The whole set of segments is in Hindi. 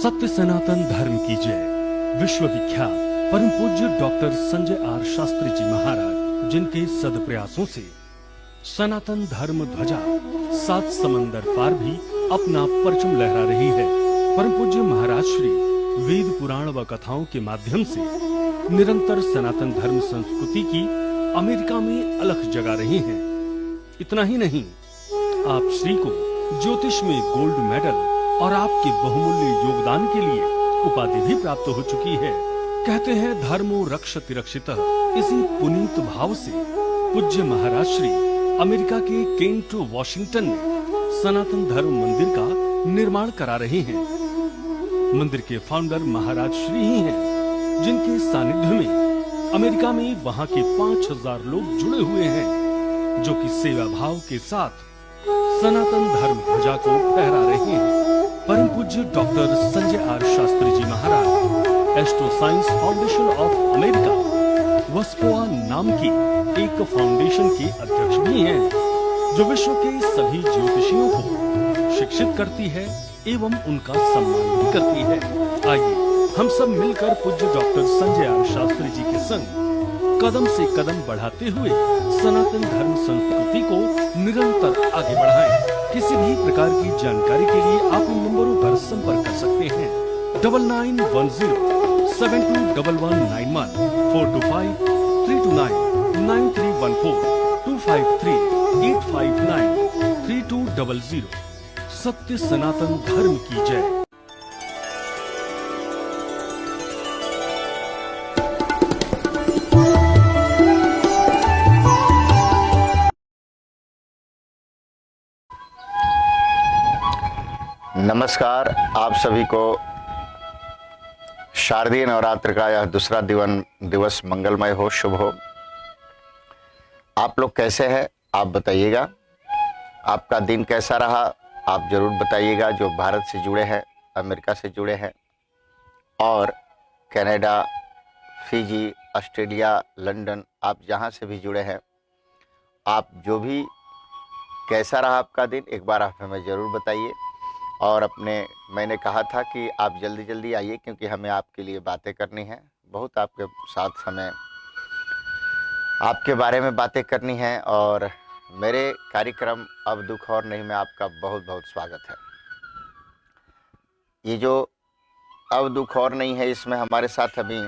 सत्य सनातन धर्म की जय। विश्वविख्यात परम पूज्य डॉक्टर संजय आर शास्त्री जी महाराज, जिनके सदप्रयासों से सनातन धर्म ध्वजा 7 समंदर पार भी अपना परचम लहरा रही है। परम पूज्य महाराज श्री वेद पुराण व कथाओं के माध्यम से निरंतर सनातन धर्म संस्कृति की अमेरिका में अलख जगा रहे हैं। इतना ही नहीं, आप श्री को ज्योतिष में गोल्ड मेडल और आपके बहुमूल्य योगदान के लिए उपाधि भी प्राप्त हो चुकी है। कहते हैं धर्मो रक्षति रक्षितः। इसी पुनीत भाव से पूज्य महाराज श्री अमेरिका के केंट वॉशिंगटन में सनातन धर्म मंदिर का निर्माण करा रहे हैं। मंदिर के फाउंडर महाराज श्री ही हैं, जिनके सानिध्य में अमेरिका में वहां के 5000 लोग जुड़े हुए हैं, जो कि सेवा भाव के साथ सनातन धर्म ध्वजा को फहरा रहे हैं। परम पूज्य doctor Sanjay R Shastri ji Maharaj astro science foundation of America वस्पोआ नाम की एक फाउंडेशन के अध्यक्ष भी हैं, जो विश्व के सभी ज्योतिषियों को शिक्षित करती है एवं उनका सम्मान भी करती है। आइए हम सब मिलकर पूज्य डॉक्टर संजय आर शास्त्री जी के संग कदम से कदम बढ़ाते हुए सनातन धर्म संस्कृति को निरंतर आगे बढ़ाएं। किसी भी प्रकार की जानकारी के लिए आप इन नंबरों पर संपर्क कर सकते हैं। 9910721191 425 329 9314 253 859 3200। सत्य सनातन धर्म की जय। नमस्कार, आप सभी को शारदीय नवरात्र का यह दूसरा दिवस मंगलमय हो, शुभ हो। आप लोग कैसे हैं आप बताइएगा। आपका दिन कैसा रहा आप जरूर बताइएगा। जो भारत से जुड़े हैं, अमेरिका से जुड़े हैं और कनाडा, फिजी, ऑस्ट्रेलिया, लंदन, आप जहां से भी जुड़े हैं, आप जो भी कैसा रहा आपका दिन, एक बार आप हमें ज़रूर बताइए। और मैंने कहा था कि आप जल्दी जल्दी आइए, क्योंकि हमें आपके लिए बातें करनी है। बहुत आपके साथ हमें आपके बारे में बातें करनी है। और मेरे कार्यक्रम अब दुख और नहीं में आपका बहुत बहुत स्वागत है। ये जो अब दुख और नहीं है, इसमें हमारे साथ अभी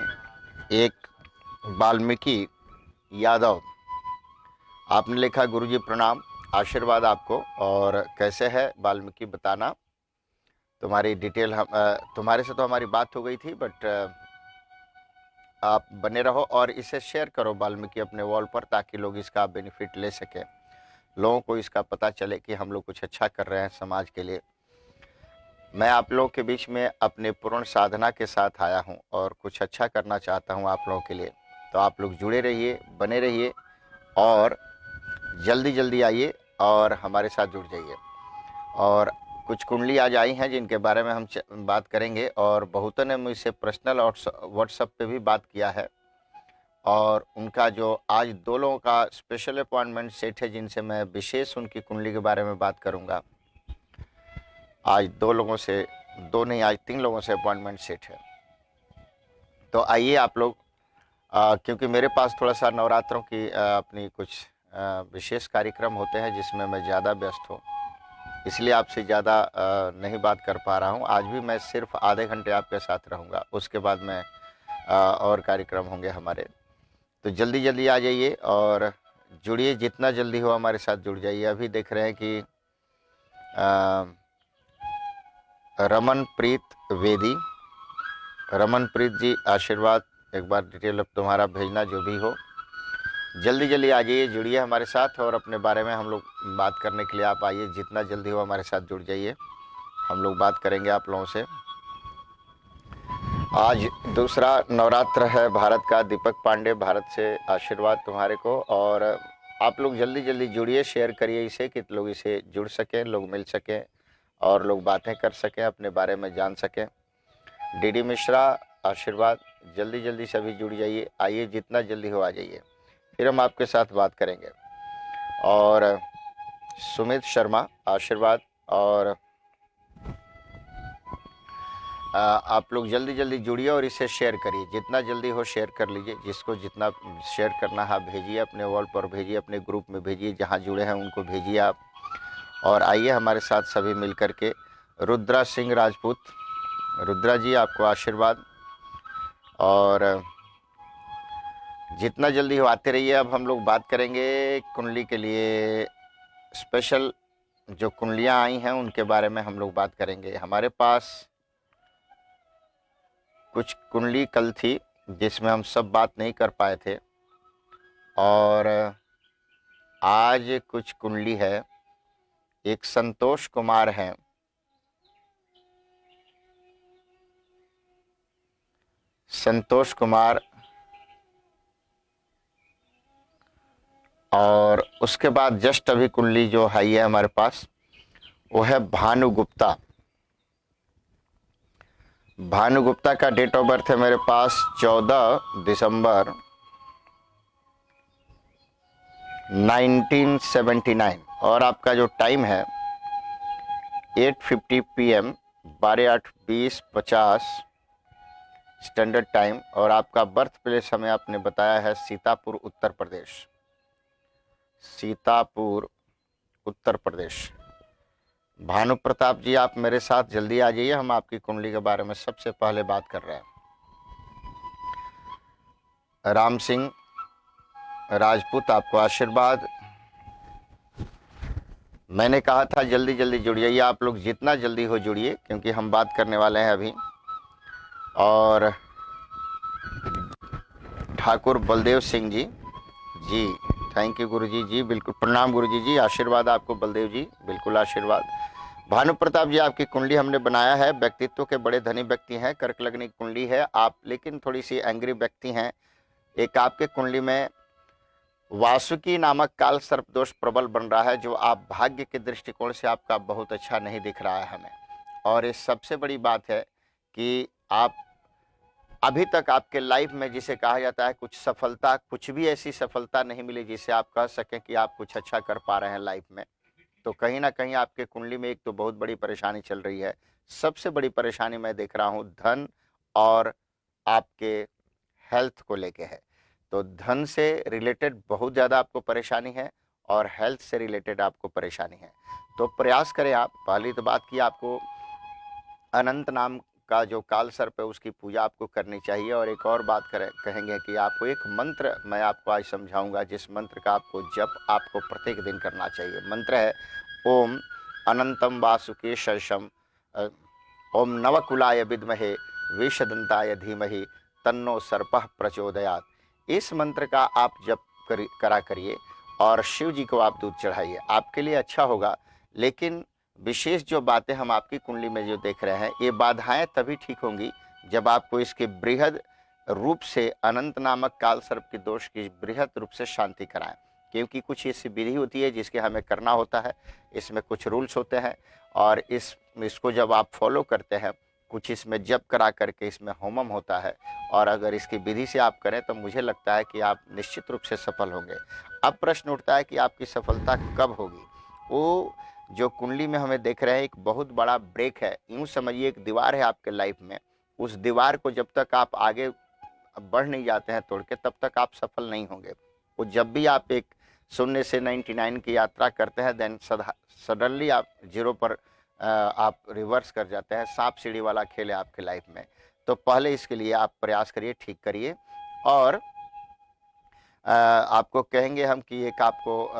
एक वाल्मीकि यादव, आपने लिखा गुरुजी प्रणाम, आशीर्वाद आपको। और कैसे है वाल्मीकि बताना। तुम्हारी डिटेल तुम्हारे से तो हमारी बात हो गई थी, बट आप बने रहो और इसे शेयर करो वाल्मीकि अपने वॉल पर, ताकि लोग इसका बेनिफिट ले सकें। लोगों को इसका पता चले कि हम लोग कुछ अच्छा कर रहे हैं समाज के लिए। मैं आप लोगों के बीच में अपने पूर्ण साधना के साथ आया हूं और कुछ अच्छा करना चाहता हूं आप लोगों के लिए। तो आप लोग जुड़े रहिए, बने रहिए और जल्दी जल्दी आइए और हमारे साथ जुड़ जाइए। और कुछ कुंडली आज आई हैं जिनके बारे में हम बात करेंगे। और बहुतों ने मुझसे पर्सनल और व्हाट्सएप पे भी बात किया है, और उनका जो आज 2 लोगों का स्पेशल अपॉइंटमेंट सेट है, जिनसे मैं विशेष उनकी कुंडली के बारे में बात करूंगा। आज 2 लोगों से, 2 नहीं, आज 3 लोगों से अपॉइंटमेंट सेट है। तो आइए आप लोग, क्योंकि मेरे पास थोड़ा सा नवरात्रों की अपनी कुछ विशेष कार्यक्रम होते हैं जिसमें मैं ज़्यादा व्यस्त हूँ, इसलिए आपसे ज़्यादा नहीं बात कर पा रहा हूँ। आज भी मैं सिर्फ आधे घंटे आपके साथ रहूँगा, उसके बाद मैं और कार्यक्रम होंगे हमारे। तो जल्दी जल्दी आ जाइए और जुड़िए, जितना जल्दी हो हमारे साथ जुड़ जाइए। अभी देख रहे हैं कि रमनप्रीत वेदी, रमनप्रीत जी आशीर्वाद, एक बार डिटेल अब तुम्हारा भेजना, जो भी हो जल्दी जल्दी आ जाइए, जुड़िए हमारे साथ। और अपने बारे में हम लोग बात करने के लिए आप आइए, जितना जल्दी हो हमारे साथ जुड़ जाइए, हम लोग बात करेंगे आप लोगों से। आज दूसरा नवरात्र है भारत का। दीपक पांडे भारत से, आशीर्वाद तुम्हारे को। और आप लोग जल्दी जल्दी जुड़िए, शेयर करिए इसे, कि लोग इसे जुड़ सकें, लोग मिल सकें और लोग बातें कर सकें, अपने बारे में जान सकें। डीडी मिश्रा आशीर्वाद, जल्दी जल्दी सभी जुड़ जाइए, आइए, जितना जल्दी हो आ जाइए, फिर हम आपके साथ बात करेंगे। और सुमित शर्मा आशीर्वाद। और आप लोग जल्दी जल्दी जुड़िए और इसे शेयर करिए, जितना जल्दी हो शेयर कर लीजिए। जिसको जितना शेयर करना है भेजिए, अपने वॉल पर भेजिए, अपने ग्रुप में भेजिए, जहाँ जुड़े हैं उनको भेजिए आप। और आइए हमारे साथ सभी मिल कर के रुद्रा सिंह राजपूत, रुद्रा जी आपको आशीर्वाद। और जितना जल्दी हो आते रहिए। अब हम लोग बात करेंगे कुंडली के लिए स्पेशल जो कुंडलियाँ आई हैं उनके बारे में हम लोग बात करेंगे। हमारे पास कुछ कुंडली कल थी जिसमें हम सब बात नहीं कर पाए थे, और आज कुछ कुंडली है। एक संतोष कुमार हैं, संतोष कुमार, और उसके बाद जस्ट अभी कुंडली जो आई है हमारे पास वो है भानु गुप्ता। भानु गुप्ता का डेट ऑफ बर्थ है मेरे पास 14 दिसंबर 1979, और आपका जो टाइम है 8:50 PM 12/8/2050 स्टैंडर्ड टाइम, और आपका बर्थ प्लेस हमें आपने बताया है सीतापुर उत्तर प्रदेश, सीतापुर उत्तर प्रदेश। भानु प्रताप जी आप मेरे साथ जल्दी आ जाइए, हम आपकी कुंडली के बारे में सबसे पहले बात कर रहे हैं। राम सिंह राजपूत आपको आशीर्वाद। मैंने कहा था जल्दी जल्दी जुड़िए, आप लोग जितना जल्दी हो जुड़िए, क्योंकि हम बात करने वाले हैं अभी। और ठाकुर बलदेव सिंह जी, जी थैंक यू गुरुजी, जी बिल्कुल प्रणाम गुरुजी, जी आशीर्वाद आपको बलदेव जी, बिल्कुल आशीर्वाद। भानु प्रताप जी आपकी कुंडली हमने बनाया है। व्यक्तित्व के बड़े धनी व्यक्ति हैं, कर्क लग्न की कुंडली है आप, लेकिन थोड़ी सी एंग्री व्यक्ति हैं। एक आपके कुंडली में वासुकी नामक काल सर्प दोष प्रबल बन रहा है, जो आप भाग्य के दृष्टिकोण से आपका बहुत अच्छा नहीं दिख रहा है हमें। और ये सबसे बड़ी बात है कि आप अभी तक आपके लाइफ में जिसे कहा जाता है कुछ सफलता, कुछ भी ऐसी सफलता नहीं मिली जिसे आप कह सकें कि आप कुछ अच्छा कर पा रहे हैं लाइफ में। तो कहीं ना कहीं आपके कुंडली में एक तो बहुत बड़ी परेशानी चल रही है। सबसे बड़ी परेशानी मैं देख रहा हूँ धन और आपके हेल्थ को लेके है। तो धन से रिलेटेड बहुत ज़्यादा आपको परेशानी है और हेल्थ से रिलेटेड आपको परेशानी है। तो प्रयास करें आप। पहली तो बात की आपको अनंत नाम का जो काल सर्प है उसकी पूजा आपको करनी चाहिए। और एक और बात कहेंगे कि आपको एक मंत्र मैं आपको आज समझाऊंगा, जिस मंत्र का आपको जप आपको प्रत्येक दिन करना चाहिए। मंत्र है ओम अनंतम वासुके शशम ओम नवकुलाय विद्महे विषदंताय धीमहि तन्नो सर्पः प्रचोदयात्। इस मंत्र का आप जप करा करिए और शिव जी को आप दूध चढ़ाइए, आपके लिए अच्छा होगा। लेकिन विशेष जो बातें हम आपकी कुंडली में जो देख रहे हैं, ये बाधाएं तभी ठीक होंगी जब आपको इसके बृहद रूप से अनंत नामक काल सर्प के दोष की बृहद रूप से शांति कराएं। क्योंकि कुछ ऐसी विधि होती है जिसके हमें करना होता है, इसमें कुछ रूल्स होते हैं, और इसको जब आप फॉलो करते हैं, कुछ इसमें जप करा करके इसमें होमम होता है, और अगर इसकी विधि से आप करें तो मुझे लगता है कि आप निश्चित रूप से सफल होंगे। अब प्रश्न उठता है कि आपकी सफलता कब होगी। वो जो कुंडली में हमें देख रहे हैं एक बहुत बड़ा ब्रेक है, यूं समझिए एक दीवार है आपके लाइफ में। उस दीवार को जब तक आप आगे बढ़ नहीं जाते हैं तोड़ के, तब तक आप सफल नहीं होंगे। वो जब भी आप एक 0 से 99 की यात्रा करते हैं, देन सडनली आप 0 पर आप रिवर्स कर जाते हैं। सांप सीढ़ी वाला खेल है आपके लाइफ में। तो पहले इसके लिए आप प्रयास करिए, ठीक करिए। और आपको कहेंगे हम कि एक आपको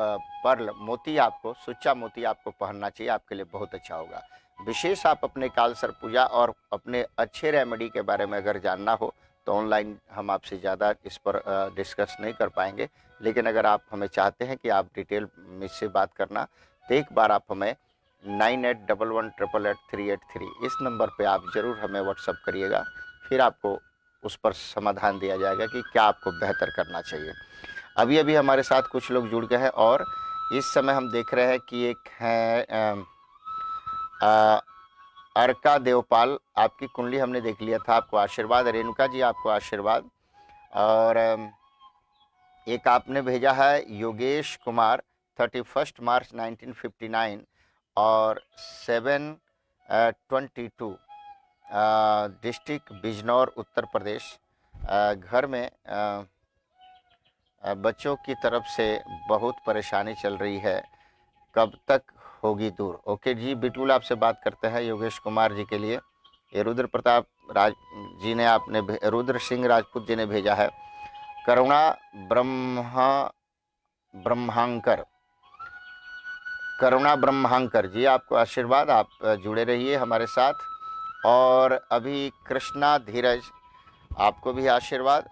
पर्ल मोती, आपको सुच्चा मोती आपको पहनना चाहिए, आपके लिए बहुत अच्छा होगा। विशेष आप अपने काल सर्प पूजा और अपने अच्छे रेमेडी के बारे में अगर जानना हो तो ऑनलाइन हम आपसे ज़्यादा इस पर डिस्कस नहीं कर पाएंगे। लेकिन अगर आप हमें चाहते हैं कि आप डिटेल में से बात करना, तो एक बार आप हमें 9811888383 इस नंबर पे आप ज़रूर हमें व्हाट्सअप करिएगा। फिर आपको उस पर समाधान दिया जाएगा कि क्या आपको बेहतर करना चाहिए। अभी अभी हमारे साथ कुछ लोग जुड़ गए हैं, और इस समय हम देख रहे हैं कि एक है अर्का देवपाल, आपकी कुंडली हमने देख लिया था, आपको आशीर्वाद। रेणुका जी आपको आशीर्वाद। और एक आपने भेजा है योगेश कुमार, 31 मार्च 1959 और 7:22 डिस्ट्रिक्ट बिजनौर उत्तर प्रदेश। घर में बच्चों की तरफ से बहुत परेशानी चल रही है, कब तक होगी दूर। ओके जी, बिल्कुल आपसे बात करते हैं योगेश कुमार जी के लिए। ये रुद्र प्रताप राज जी ने रुद्र सिंह राजपूत जी ने भेजा है। करुणा ब्रह्मांकर करुणा ब्रह्मांकर जी, आपको आशीर्वाद, आप जुड़े रहिए हमारे साथ। और अभी कृष्णा धीरज, आपको भी आशीर्वाद।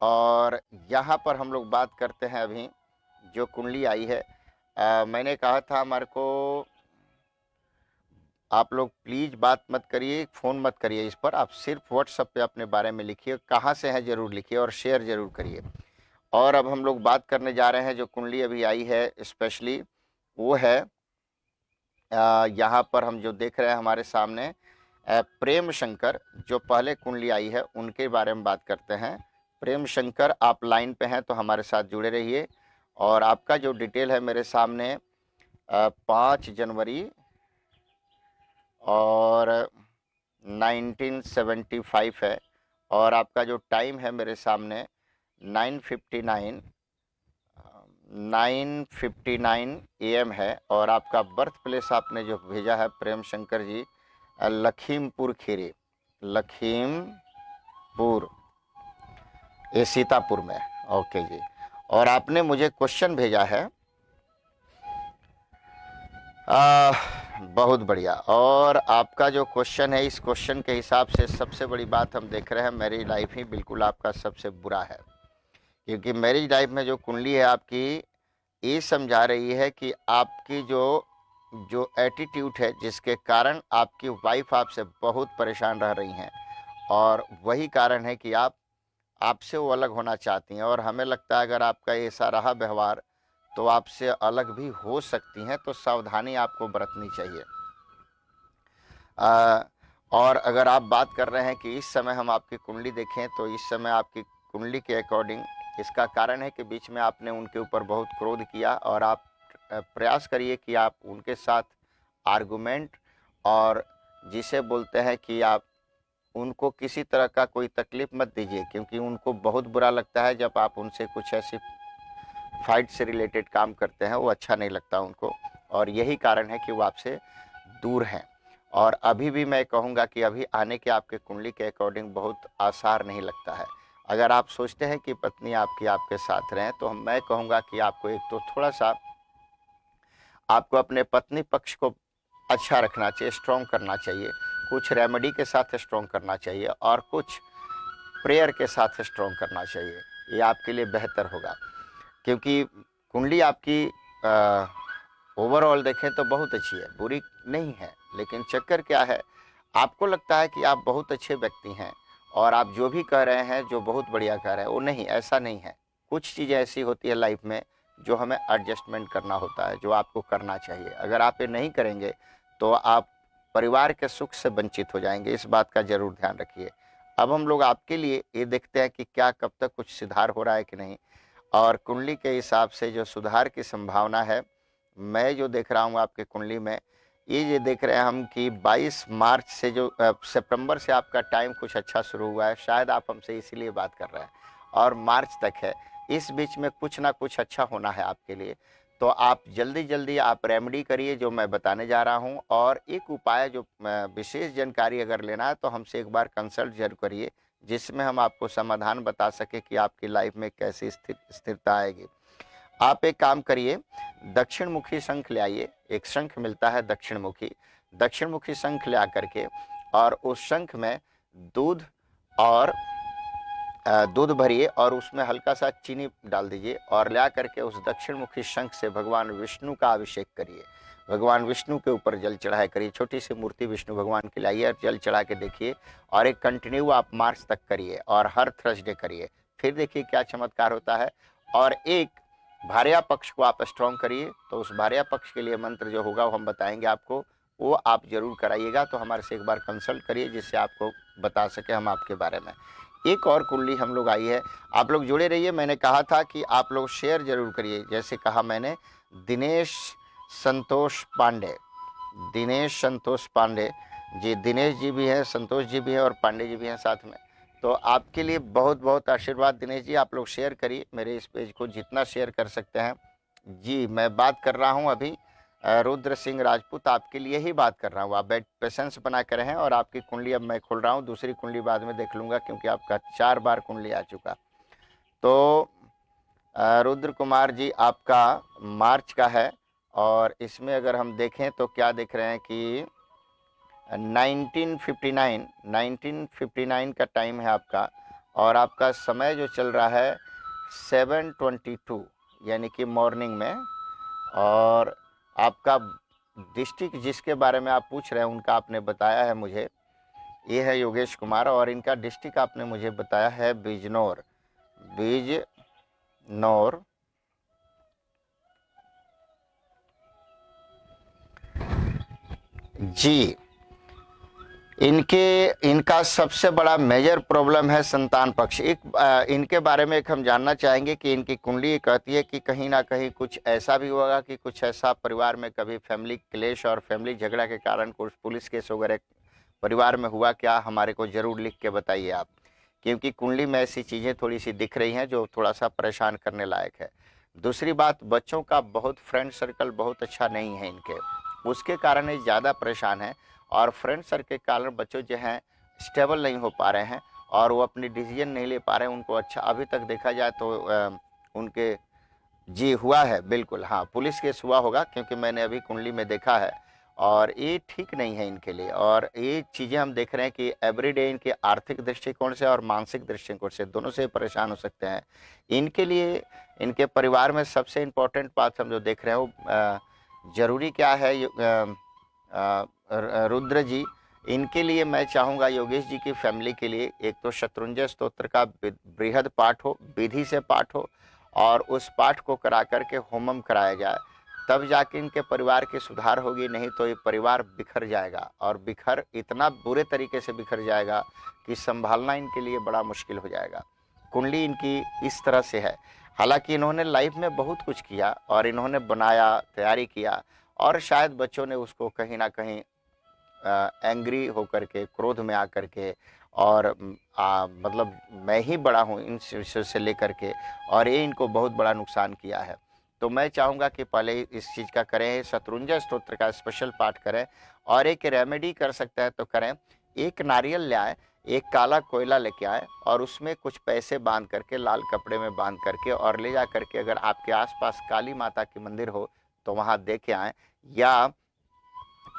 और यहाँ पर हम लोग बात करते हैं अभी जो कुंडली आई है। मैंने कहा था हमारे को आप लोग प्लीज़ बात मत करिए, फ़ोन मत करिए इस पर, आप सिर्फ व्हाट्सएप पे अपने बारे में लिखिए, कहाँ से हैं ज़रूर लिखिए और शेयर ज़रूर करिए। और अब हम लोग बात करने जा रहे हैं जो कुंडली अभी आई है स्पेशली, वो है यहाँ पर हम जो देख रहे हैं हमारे सामने प्रेम शंकर, जो पहले कुंडली आई है उनके बारे में बात करते हैं। प्रेम शंकर, आप लाइन पे हैं तो हमारे साथ जुड़े रहिए। और आपका जो डिटेल है मेरे सामने 5 जनवरी और 1975 है। और आपका जो टाइम है मेरे सामने 9:59 AM है। और आपका बर्थ प्लेस आपने जो भेजा है प्रेम शंकर जी, लखीमपुर खीरी, लखीमपुर, ये सीतापुर में। ओके जी। और आपने मुझे क्वेश्चन भेजा है, बहुत बढ़िया। और आपका जो क्वेश्चन है, इस क्वेश्चन के हिसाब से सबसे बड़ी बात हम देख रहे हैं, मैरिज लाइफ ही बिल्कुल आपका सबसे बुरा है। क्योंकि मैरिज लाइफ में जो कुंडली है आपकी, ये समझा रही है कि आपकी जो एटीट्यूड है, जिसके कारण आपकी वाइफ आपसे बहुत परेशान रह रही हैं, और वही कारण है कि आपसे वो अलग होना चाहती हैं। और हमें लगता है अगर आपका ऐसा रहा व्यवहार तो आपसे अलग भी हो सकती हैं, तो सावधानी आपको बरतनी चाहिए। और अगर आप बात कर रहे हैं कि इस समय हम आपकी कुंडली देखें, तो इस समय आपकी कुंडली के अकॉर्डिंग इसका कारण है कि बीच में आपने उनके ऊपर बहुत क्रोध किया। और आप प्रयास करिए कि आप उनके साथ आर्गुमेंट, और जिसे बोलते हैं कि आप उनको किसी तरह का कोई तकलीफ मत दीजिए, क्योंकि उनको बहुत बुरा लगता है जब आप उनसे कुछ ऐसी फाइट से रिलेटेड काम करते हैं, वो अच्छा नहीं लगता उनको। और यही कारण है कि वो आपसे दूर हैं। और अभी भी मैं कहूँगा कि अभी आने के आपके कुंडली के अकॉर्डिंग बहुत आसार नहीं लगता है। अगर आप सोचते हैं कि पत्नी आपकी आपके साथ रहें, तो मैं कहूँगा कि आपको एक तो थोड़ा सा आपको अपने पत्नी पक्ष को अच्छा रखना चाहिए, स्ट्रॉन्ग करना चाहिए, कुछ रेमेडी के साथ स्ट्रॉन्ग करना चाहिए, और कुछ प्रेयर के साथ स्ट्रॉन्ग करना चाहिए। ये आपके लिए बेहतर होगा। क्योंकि कुंडली आपकी ओवरऑल देखें तो बहुत अच्छी है, बुरी नहीं है। लेकिन चक्कर क्या है, आपको लगता है कि आप बहुत अच्छे व्यक्ति हैं, और आप जो भी कह रहे हैं, जो बहुत बढ़िया कह रहे हैं, वो नहीं, ऐसा नहीं है। कुछ चीज़ें ऐसी होती है लाइफ में जो हमें एडजस्टमेंट करना होता है, जो आपको करना चाहिए। अगर आप ये नहीं करेंगे तो आप परिवार के सुख से वंचित हो जाएंगे, इस बात का ज़रूर ध्यान रखिए। अब हम लोग आपके लिए ये देखते हैं कि क्या कब तक कुछ सुधार हो रहा है कि नहीं। और कुंडली के हिसाब से जो सुधार की संभावना है, मैं जो देख रहा हूँ आपके कुंडली में, ये देख रहे हैं हम कि 22 मार्च से जो सितंबर से आपका टाइम कुछ अच्छा शुरू हुआ है। शायद आप हमसे इसीलिए बात कर रहे हैं, और मार्च तक है। इस बीच में कुछ ना कुछ अच्छा होना है आपके लिए। तो आप जल्दी जल्दी आप रेमेडी करिए जो मैं बताने जा रहा हूँ। और एक उपाय जो विशेष जानकारी अगर लेना है तो हमसे एक बार कंसल्ट जरूर करिए, जिसमें हम आपको समाधान बता सके कि आपकी लाइफ में कैसी स्थिरता आएगी। आप एक काम करिए, दक्षिण मुखी शंख ले आइए। एक शंख मिलता है दक्षिण मुखी शंख ले आकर के, और उस शंख में दूध भरिए, और उसमें हल्का सा चीनी डाल दीजिए, और ले आकर के उस दक्षिण मुखी शंख से भगवान विष्णु का अभिषेक करिए। भगवान विष्णु के ऊपर जल चढ़ाया करिए। छोटी सी मूर्ति विष्णु भगवान की लाइए और जल चढ़ा के देखिए, और एक कंटिन्यू आप मार्च तक करिए, और हर थर्सडे करिए। फिर देखिए क्या चमत्कार होता है। और एक भार्या पक्ष को आप स्ट्रॉन्ग करिए। तो उस भार्या पक्ष के लिए मंत्र जो होगा वो हम बताएंगे आपको, वो आप जरूर कराइएगा। तो हमारे से एक बार कंसल्ट करिए, जिससे आपको बता सके हम आपके बारे में। एक और कुंडली हम लोग आई है, आप लोग जुड़े रहिए। मैंने कहा था कि आप लोग शेयर जरूर करिए, जैसे कहा मैंने। दिनेश संतोष पांडे जी, दिनेश जी भी हैं, संतोष जी भी हैं और पांडे जी भी हैं साथ में। तो आपके लिए बहुत बहुत आशीर्वाद दिनेश जी, आप लोग शेयर करिए मेरे इस पेज को जितना शेयर कर सकते हैं। जी, मैं बात कर रहा हूं अभी रुद्र सिंह राजपूत, आपके लिए ही बात कर रहा हूं। आप बैठ पेशेंस बना कर हैं और आपकी कुंडली अब मैं खोल रहा हूं, दूसरी कुंडली बाद में देख लूंगा क्योंकि आपका 4 बार कुंडली आ चुका। तो रुद्र कुमार जी आपका मार्च का है और इसमें अगर हम देखें तो क्या देख रहे हैं कि 1959 का टाइम है आपका और आपका समय जो चल रहा है 7:22 यानी कि मॉर्निंग में। और आपका डिस्ट्रिक्ट जिसके बारे में आप पूछ रहे हैं उनका आपने बताया है मुझे, ये है योगेश कुमार और इनका डिस्ट्रिक्ट आपने मुझे बताया है बिजनौर। बिजनौर जी। इनका सबसे बड़ा मेजर प्रॉब्लम है संतान पक्ष। इनके बारे में एक हम जानना चाहेंगे कि इनकी कुंडली कहती है कि कहीं ना कहीं कुछ ऐसा भी होगा कि कुछ ऐसा परिवार में कभी फैमिली क्लेश और फैमिली झगड़ा के कारण कुछ पुलिस केस वगैरह परिवार में हुआ क्या, हमारे को जरूर लिख के बताइए आप, क्योंकि कुंडली में ऐसी चीज़ें थोड़ी सी दिख रही हैं जो थोड़ा सा परेशान करने लायक है। दूसरी बात, बच्चों का बहुत फ्रेंड सर्कल बहुत अच्छा नहीं है इनके, उसके कारण ये ज़्यादा परेशान है और फ्रेंड सर्कल के कारण बच्चों जो हैं स्टेबल नहीं हो पा रहे हैं और वो अपनी डिसीजन नहीं ले पा रहे हैं। उनको अच्छा अभी तक देखा जाए तो उनके जी हुआ है बिल्कुल, हाँ पुलिस केस हुआ होगा क्योंकि मैंने अभी कुंडली में देखा है और ये ठीक नहीं है इनके लिए। और ये चीज़ें हम देख रहे हैं कि एवरीडे इनके आर्थिक दृष्टिकोण से और मानसिक दृष्टिकोण से दोनों से परेशान हो सकते हैं। इनके लिए इनके परिवार में सबसे इम्पोर्टेंट बात हम जो देख रहे हैं वो जरूरी क्या है रुद्र जी, इनके लिए मैं चाहूँगा योगेश जी की फैमिली के लिए एक तो शत्रुंजय स्तोत्र का बृहद पाठ हो, विधि से पाठ हो और उस पाठ को करा करके होमम कराया जाए, तब जाके इनके परिवार की सुधार होगी। नहीं तो ये परिवार बिखर जाएगा और बिखर इतना बुरे तरीके से बिखर जाएगा कि संभालना इनके लिए बड़ा मुश्किल हो जाएगा। कुंडली इनकी इस तरह से है। हालांकि इन्होंने लाइफ में बहुत कुछ किया और इन्होंने बनाया, तैयारी किया और शायद बच्चों ने उसको कहीं ना कहीं एंग्री होकर के, क्रोध में आकर के और मतलब मैं ही बड़ा हूँ इन विषयों से लेकर के, और ये इनको बहुत बड़ा नुकसान किया है। तो मैं चाहूँगा कि पहले इस चीज़ का करें, शत्रुंजय स्तोत्र का स्पेशल पाठ करें और एक रेमेडी कर सकता है तो करें। एक नारियल ले आए, एक काला कोयला लेके आए और उसमें कुछ पैसे बांध करके, लाल कपड़े में बांध करके और ले जा करके अगर आपके आसपास काली माता की मंदिर हो तो वहाँ दे के आएँ या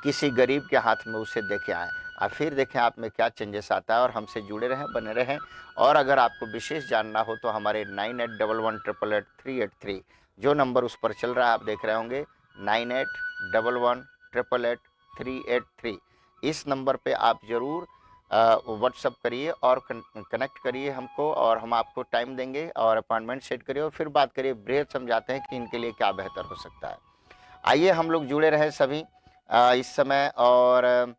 किसी गरीब के हाथ में उसे दे के आएँ और फिर देखें आप में क्या चेंजेस आता है। और हमसे जुड़े रहें, बने रहें। और अगर आपको विशेष जानना हो तो हमारे 9811888383 जो नंबर उस पर चल रहा है आप देख रहे होंगे, 9811888383, इस नंबर पे आप ज़रूर व्हाट्सअप करिए और कनेक्ट करिए हमको और हम आपको टाइम देंगे और अपॉइंटमेंट सेट करिए और फिर बात करिए, बृहद समझाते हैं कि इनके लिए क्या बेहतर हो सकता है। आइए हम लोग जुड़े रहें सभी इस समय। और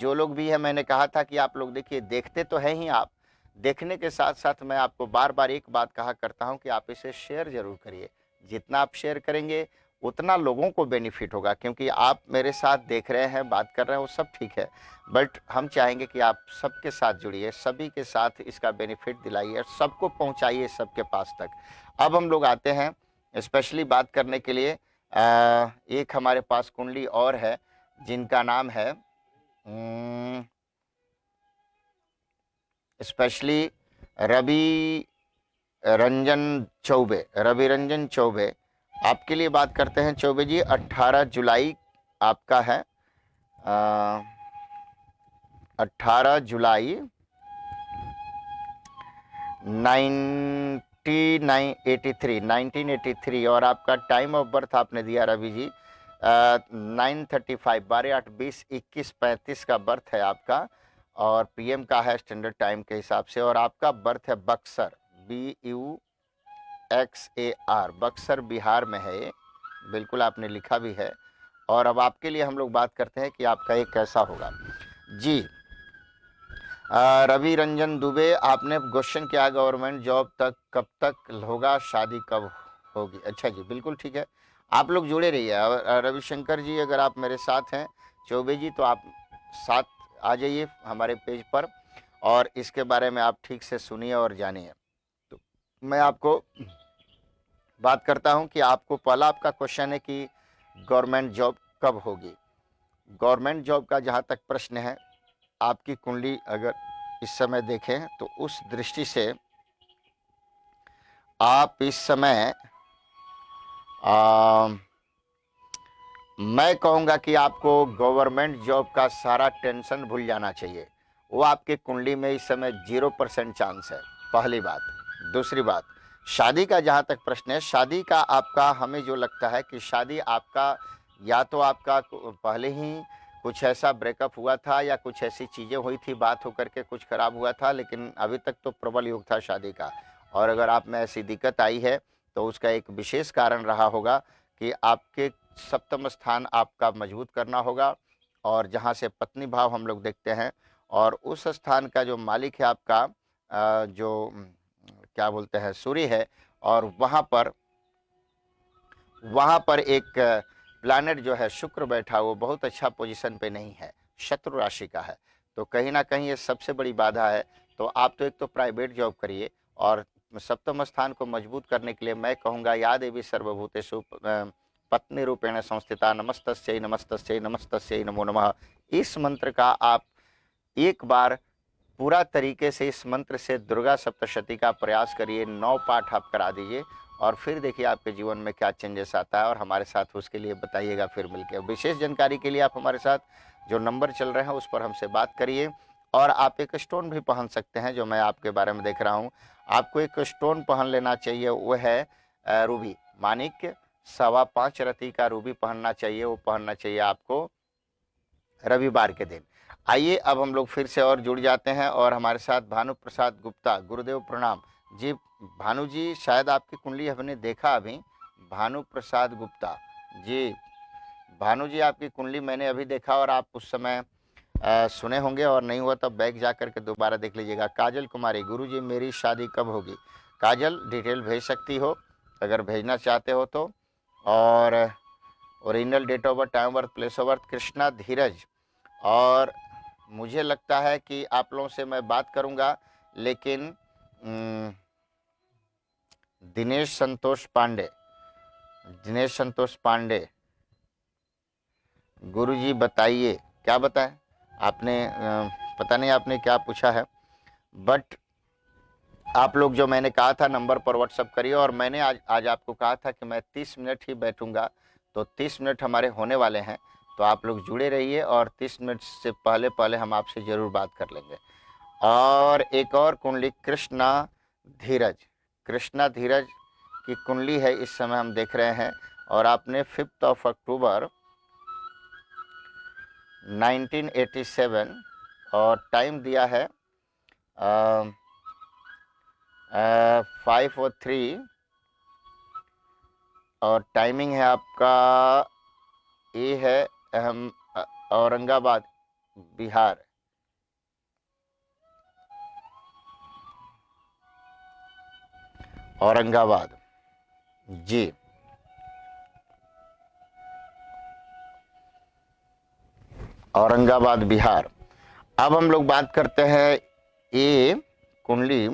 जो लोग भी हैं, मैंने कहा था कि आप लोग देखिए, देखते तो हैं ही आप, देखने के साथ साथ मैं आपको बार बार एक बात कहा करता हूं कि आप इसे शेयर जरूर करिए। जितना आप शेयर करेंगे उतना लोगों को बेनिफिट होगा, क्योंकि आप मेरे साथ देख रहे हैं, बात कर रहे हैं, वो सब ठीक है, बट हम चाहेंगे कि आप सबके साथ जुड़िए, सभी के साथ इसका बेनिफिट दिलाइए, सबको पहुंचाइए सबके पास तक। अब हम लोग आते हैं स्पेशली बात करने के लिए। एक हमारे पास कुंडली और है जिनका नाम है स्पेशली रवि रंजन चौबे। रवि रंजन चौबे, आपके लिए बात करते हैं। चौबे जी, 18 जुलाई आपका है, 18 जुलाई 1983 और आपका टाइम ऑफ बर्थ आपने दिया रवि जी 9:35, 12:08, 20, 21, 35 का बर्थ है आपका और पीएम का है स्टैंडर्ड टाइम के हिसाब से। और आपका बर्थ है बक्सर, BUXAR, बक्सर बिहार में है ये, बिल्कुल आपने लिखा भी है। और अब आपके लिए हम लोग बात करते हैं कि आपका ये कैसा होगा। जी, रवि रंजन दुबे, आपने क्वेश्चन किया गवर्नमेंट जॉब तक कब तक होगा, शादी कब होगी। अच्छा जी, बिल्कुल ठीक है, आप लोग जुड़े रहिए। रविशंकर जी, अगर आप मेरे साथ हैं, चौबे जी, तो आप साथ आ जाइए हमारे पेज पर और इसके बारे में आप ठीक से सुनिए और जानिए। तो मैं आपको बात करता हूं कि आपको पहला आपका क्वेश्चन है कि गवर्नमेंट जॉब कब होगी। गवर्नमेंट जॉब का जहां तक प्रश्न है, आपकी कुंडली अगर इस समय देखें तो उस दृष्टि से आप इस समय मैं कहूँगा कि आपको गवर्नमेंट जॉब का सारा टेंशन भूल जाना चाहिए। वो आपके कुंडली में इस समय 0% चांस है, पहली बात। दूसरी बात, शादी का जहाँ तक प्रश्न है, शादी का आपका हमें जो लगता है कि शादी आपका या तो आपका पहले ही कुछ ऐसा ब्रेकअप हुआ था या कुछ ऐसी चीज़ें हुई थी, बात होकर के कुछ खराब हुआ था, लेकिन अभी तक तो प्रबल योग था शादी का। और अगर आप में ऐसी दिक्कत आई है तो उसका एक विशेष कारण रहा होगा कि आपके सप्तम स्थान आपका मजबूत करना होगा, और जहाँ से पत्नी भाव हम लोग देखते हैं, और उस स्थान का जो मालिक है आपका जो क्या बोलते हैं सूर्य है, और वहाँ पर एक प्लैनेट जो है शुक्र बैठा, वो बहुत अच्छा पोजीशन पे नहीं है, शत्रु राशि का है। तो कहीं ना कहीं ये सबसे बड़ी बाधा है। तो आप तो एक तो प्राइवेट जॉब करिए, और सप्तम स्थान को मजबूत करने के लिए मैं कहूँगा या देवी सर्वभूतेषु पत्नी रूपेण संस्थिता नमस्तस्यै नमस्तस्यै नमस्तस्यै नमो नमः, इस मंत्र का आप एक बार पूरा तरीके से इस मंत्र से दुर्गा सप्तशती का प्रयास करिए, 9 पाठ आप करा दीजिए, और फिर देखिए आपके जीवन में क्या चेंजेस आता है, और हमारे साथ उसके लिए बताइएगा फिर मिलकर। विशेष जानकारी के लिए आप हमारे साथ जो नंबर चल रहे हैं उस पर हमसे बात करिए। और आप एक स्टोन भी पहन सकते हैं, जो मैं आपके बारे में देख रहा हूँ। आपको एक स्टोन पहन लेना चाहिए, वो है रूबी, माणिक्य 5.25 रति का रूबी पहनना चाहिए। वो पहनना चाहिए आपको रविवार के दिन। आइए अब हम लोग फिर से और जुड़ जाते हैं, और हमारे साथ भानु प्रसाद गुप्ता, गुरुदेव प्रणाम जी। भानु जी, शायद आपकी कुंडली हमने देखा अभी। भानु प्रसाद गुप्ता जी, भानु जी आपकी कुंडली मैंने अभी देखा, और आप उस समय सुने होंगे, और नहीं हुआ तो बैग जा करके दोबारा देख लीजिएगा। काजल कुमारी, गुरु जी मेरी शादी कब होगी। काजल, डिटेल भेज सकती हो अगर भेजना चाहते हो तो, और original date of birth, time of birth, place of birth. Krishna Dheeraj, और मुझे लगता है कि आप लोगों से मैं बात करूंगा, लेकिन दिनेश संतोष पांडे, दिनेश संतोष पांडे, गुरुजी बताइए क्या बताएं। आपने पता नहीं आपने क्या पूछा है, बट आप लोग जो मैंने कहा था नंबर पर व्हाट्सअप करिए। और मैंने आज आपको कहा था कि मैं 30 मिनट ही बैठूंगा, तो 30 मिनट हमारे होने वाले हैं, तो आप लोग जुड़े रहिए, और 30 मिनट से पहले पहले हम आपसे ज़रूर बात कर लेंगे। और एक और कुंडली कृष्णा धीरज, कृष्णा धीरज की कुंडली है इस समय हम देख रहे हैं, और आपने 5 अक्टूबर 1987 और टाइम दिया है 5:03, और टाइमिंग है आपका ये है औरंगाबाद बिहार। औरंगाबाद जी, औरंगाबाद बिहार। अब हम लोग बात करते हैं ये कुंडली।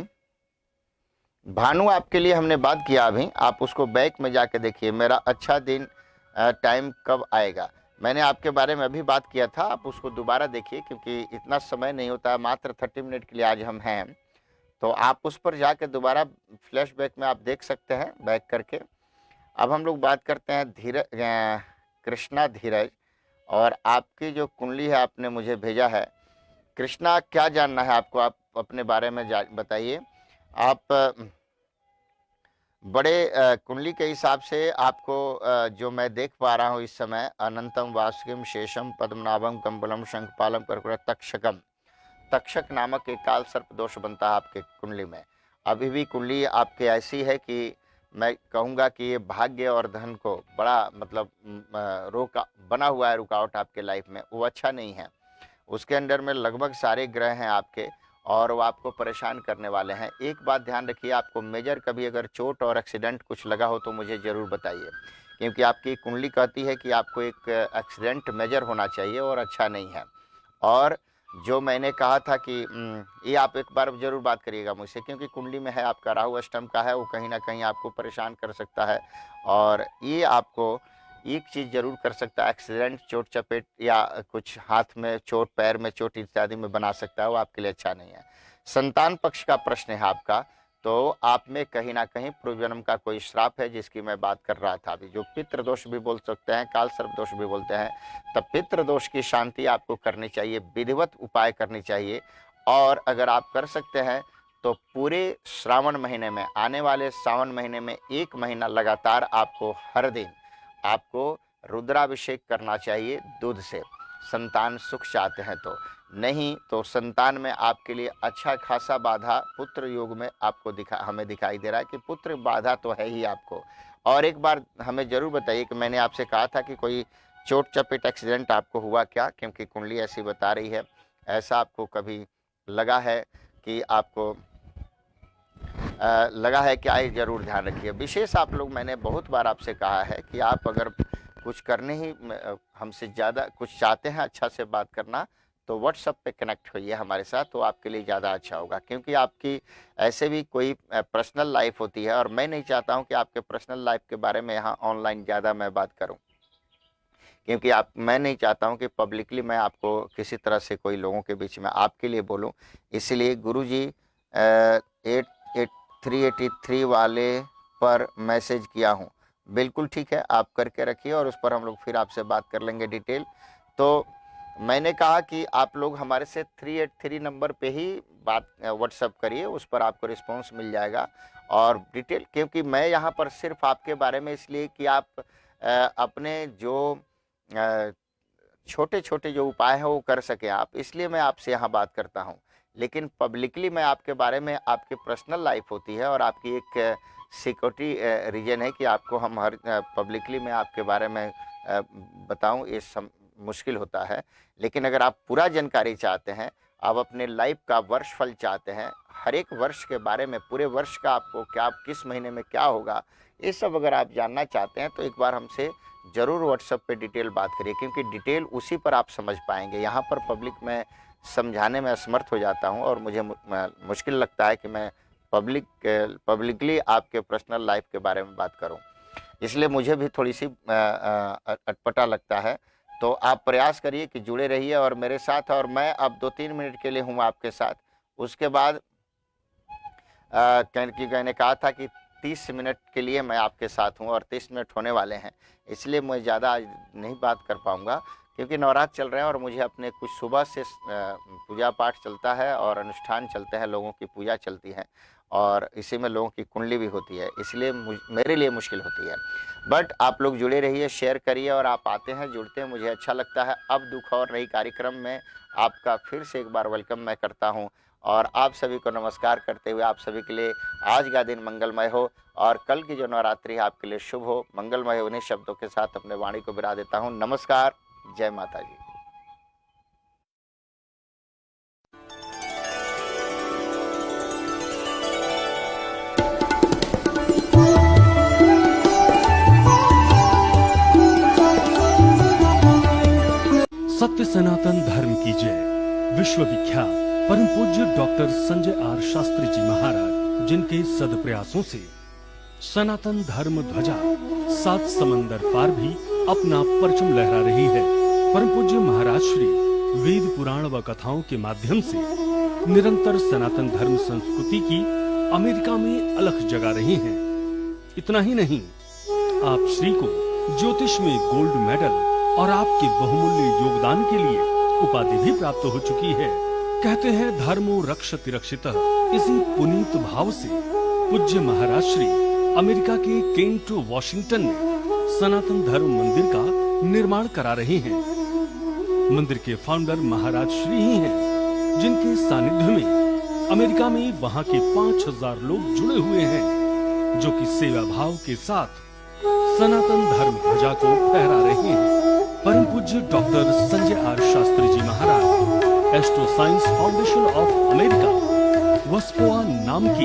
भानु आपके लिए हमने बात किया अभी, आप उसको बैक में जाके देखिए, मेरा अच्छा दिन टाइम कब आएगा। मैंने आपके बारे में अभी बात किया था, आप उसको दोबारा देखिए, क्योंकि इतना समय नहीं होता है, मात्र 30 मिनट के लिए आज हम हैं, तो आप उस पर जाके दोबारा फ्लैशबैक में आप देख सकते हैं बैक करके। अब हम लोग बात करते हैं कृष्णा धीरज, और आपकी जो कुंडली है आपने मुझे भेजा है। कृष्णा, क्या जानना है आपको, आप अपने बारे में बताइए। आप बड़े कुंडली के हिसाब से आपको जो मैं देख पा रहा हूँ इस समय, अनंतम वासुकिम शेषम पद्मनाभम कम्बलम शंखपालम कर्कट तक्षकम, तक्षक नामक एक काल सर्प दोष बनता है आपके कुंडली में। अभी भी कुंडली आपकी ऐसी है कि मैं कहूँगा कि ये भाग्य और धन को बड़ा मतलब रोका बना हुआ है, रुकावट आपके लाइफ में, वो अच्छा नहीं है। उसके अंडर में लगभग सारे ग्रह हैं आपके, और वो आपको परेशान करने वाले हैं। एक बात ध्यान रखिए, आपको मेजर कभी अगर चोट और एक्सीडेंट कुछ लगा हो तो मुझे ज़रूर बताइए, क्योंकि आपकी कुंडली कहती है कि आपको एक एक्सीडेंट मेजर होना चाहिए, और अच्छा नहीं है। और जो मैंने कहा था कि ये आप एक बार जरूर बात करिएगा मुझसे, क्योंकि कुंडली में है आपका राहु अष्टम का है, वो कहीं ना कहीं आपको परेशान कर सकता है। और ये आपको एक चीज़ जरूर कर सकता है, एक्सीडेंट, चोट चपेट या कुछ हाथ में चोट, पैर में चोट इत्यादि में बना सकता है, वो आपके लिए अच्छा नहीं है। संतान पक्ष का प्रश्न है आपका, तो आप में कहीं ना कहीं पूर्व जन्म का कोई श्राप है जिसकी मैं बात कर रहा था अभी, जो पितृ दोष भी बोल सकते हैं, काल सर्प दोष भी बोलते हैं। तब पितृ दोष की शांति आपको करनी चाहिए, विधिवत उपाय करनी चाहिए। और अगर आप कर सकते हैं तो पूरे श्रावण महीने में, आने वाले सावन महीने में 1 महीना लगातार आपको हर दिन आपको रुद्राभिषेक करना चाहिए दूध से, संतान सुख चाहते हैं तो। नहीं तो संतान में आपके लिए अच्छा खासा बाधा पुत्र योग में आपको हमें दिखाई दे रहा है कि पुत्र बाधा तो है ही आपको। और एक बार हमें जरूर बताइए कि मैंने आपसे कहा था कि कोई चोट चपेट एक्सीडेंट आपको हुआ क्या, क्योंकि कुंडली ऐसी बता रही है। ऐसा आपको कभी लगा है कि आपको लगा है क्या, ये जरूर ध्यान रखिए। विशेष आप लोग, मैंने बहुत बार आपसे कहा है कि आप अगर कुछ करने ही हमसे ज़्यादा कुछ चाहते हैं, अच्छा से बात करना, तो व्हाट्सएप पे कनेक्ट होइए हमारे साथ, तो आपके लिए ज़्यादा अच्छा होगा। क्योंकि आपकी ऐसे भी कोई पर्सनल लाइफ होती है, और मैं नहीं चाहता हूं कि आपके पर्सनल लाइफ के बारे में यहाँ ऑनलाइन ज़्यादा मैं बात करूं, क्योंकि मैं नहीं चाहता हूं कि पब्लिकली मैं आपको किसी तरह से कोई लोगों के बीच में आपके लिए बोलूं। इसलिए गुरुजी 383 वाले पर मैसेज किया हूं। बिल्कुल ठीक है, आप करके रखिए और उस पर हम लोग फिर आपसे बात कर लेंगे डिटेल। तो मैंने कहा कि आप लोग हमारे से 383 नंबर पे ही बात व्हाट्सअप करिए, उस पर आपको रिस्पांस मिल जाएगा और डिटेल। क्योंकि मैं यहाँ पर सिर्फ आपके बारे में इसलिए कि आप अपने जो छोटे छोटे जो उपाय हैं वो कर सके आप, इसलिए मैं आपसे यहाँ बात करता हूँ। लेकिन पब्लिकली मैं आपके बारे में, आपकी पर्सनल लाइफ होती है और आपकी एक सिक्योरिटी रीजन है कि आपको हम हर पब्लिकली में आपके बारे में बताऊं, ये मुश्किल होता है। लेकिन अगर आप पूरा जानकारी चाहते हैं, आप अपने लाइफ का वर्ष फल चाहते हैं, हर एक वर्ष के बारे में, पूरे वर्ष का आपको क्या, किस महीने में क्या होगा, ये सब अगर आप जानना चाहते हैं तो एक बार हमसे ज़रूर व्हाट्सएप पे डिटेल बात करिए, क्योंकि डिटेल उसी पर आप समझ पाएंगे। यहाँ पर पब्लिक में समझाने में असमर्थ हो जाता हूँ और मुझे मुश्किल लगता है कि मैं पब्लिकली आपके पर्सनल लाइफ के बारे में बात करूं, इसलिए मुझे भी थोड़ी सी अटपटा लगता है। तो आप प्रयास करिए कि जुड़े रहिए और मेरे साथ, और मैं अब 2-3 मिनट के लिए हूं आपके साथ। उसके बाद मैंने कहा था कि 30 मिनट के लिए मैं आपके साथ हूं और 30 मिनट होने वाले हैं, इसलिए मैं ज़्यादा आज नहीं बात कर पाऊंगा, क्योंकि नवरात्र चल रहे हैं और मुझे अपने कुछ सुबह से पूजा पाठ चलता है और अनुष्ठान चलते हैं, लोगों की पूजा चलती है और इसी में लोगों की कुंडली भी होती है, इसलिए मेरे लिए मुश्किल होती है। बट आप लोग जुड़े रहिए, शेयर करिए, और आप आते हैं, जुड़ते हैं, मुझे अच्छा लगता है। अब दुख और नई कार्यक्रम में आपका फिर से एक बार वेलकम मैं करता हूं और आप सभी को नमस्कार करते हुए आप सभी के लिए आज का दिन मंगलमय हो और कल की जो नवरात्रि है आपके लिए शुभ हो, मंगलमय हो। उन्हीं शब्दों के साथ अपने वाणी को विरा देता हूँ। नमस्कार, जय माता जी। सत्य सनातन धर्म की जय। विश्व विख्यात परम पूज्य डॉक्टर संजय आर शास्त्री जी महाराज, जिनके सदप्रयासों से सनातन धर्म ध्वजा 7 समंदर पार भी अपना परचम लहरा रही है। परम पूज्य महाराज श्री वेद पुराण व कथाओं के माध्यम से निरंतर सनातन धर्म संस्कृति की अमेरिका में अलख जगा रही हैं। इतना ही नहीं, आप श्री को ज्योतिष में गोल्ड मेडल और आपके बहुमूल्य योगदान के लिए उपाधि भी प्राप्त हो चुकी है। कहते हैं धर्मो रक्षति रक्षितः, इसी पुनीत भाव से पूज्य महाराज श्री अमेरिका के केंट वॉशिंगटन में सनातन धर्म मंदिर का निर्माण करा रहे हैं। मंदिर के फाउंडर महाराज श्री ही हैं, जिनके सानिध्य में अमेरिका में वहां के 5000 लोग जुड़े हुए हैं, जो कि सेवा भाव के साथ सनातन धर्म ध्वजा को फहरा रहे हैं। परम पूज्य doctor Sanjay R Shastri ji Maharaj astro science foundation of America वस्पोआ नाम की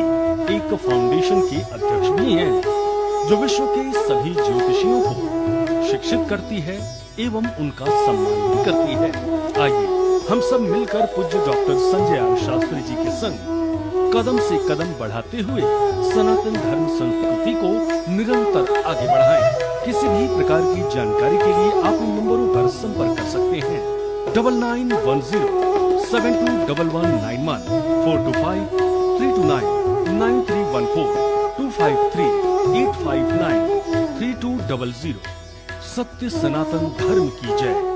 एक फाउंडेशन के अध्यक्ष भी हैं, जो विश्व के सभी ज्योतिषियों को शिक्षित करती है एवं उनका सम्मान भी करती है। आइए हम सब मिलकर पूज्य डॉक्टर संजय आर शास्त्री जी के संग कदम से कदम बढ़ाते हुए सनातन धर्म संस्कृति को निरंतर आगे बढ़ाएं। किसी भी प्रकार की जानकारी के लिए आप इन नंबरों पर संपर्क कर सकते हैं। 9910721191 425 329 9314 253 859 3200। सत्य सनातन धर्म की जय।